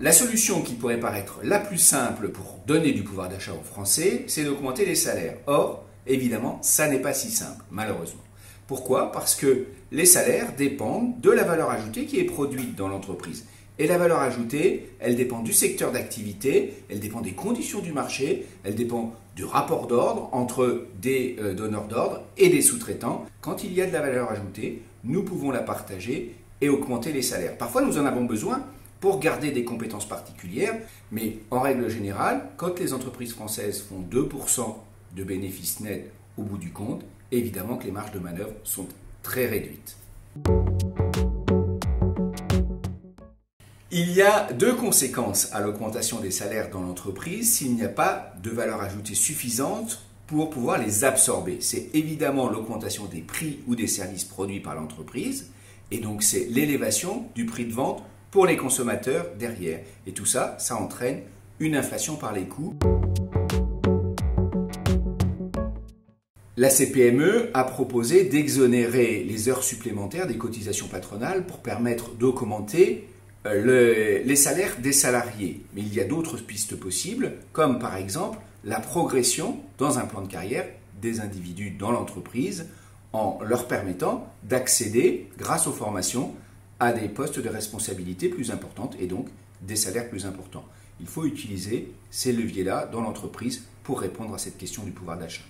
La solution qui pourrait paraître la plus simple pour donner du pouvoir d'achat aux Français, c'est d'augmenter les salaires. Or, évidemment, ça n'est pas si simple, malheureusement. Pourquoi? Parce que les salaires dépendent de la valeur ajoutée qui est produite dans l'entreprise. Et la valeur ajoutée, elle dépend du secteur d'activité, elle dépend des conditions du marché, elle dépend du rapport d'ordre entre des donneurs d'ordre et des sous-traitants. Quand il y a de la valeur ajoutée, nous pouvons la partager et augmenter les salaires. Parfois, nous en avons besoin pour garder des compétences particulières, mais en règle générale, quand les entreprises françaises font 2% de bénéfices nets au bout du compte, évidemment que les marges de manœuvre sont très réduites. Il y a deux conséquences à l'augmentation des salaires dans l'entreprise s'il n'y a pas de valeur ajoutée suffisante pour pouvoir les absorber. C'est évidemment l'augmentation des prix ou des services produits par l'entreprise, et donc c'est l'élévation du prix de vente pour les consommateurs derrière. Et tout ça, ça entraîne une inflation par les coûts. La CPME a proposé d'exonérer les heures supplémentaires des cotisations patronales pour permettre d'augmenter les salaires des salariés. Mais il y a d'autres pistes possibles, comme par exemple la progression dans un plan de carrière des individus dans l'entreprise en leur permettant d'accéder, grâce aux formations, à des postes de responsabilité plus importantes et donc des salaires plus importants. Il faut utiliser ces leviers-là dans l'entreprise pour répondre à cette question du pouvoir d'achat.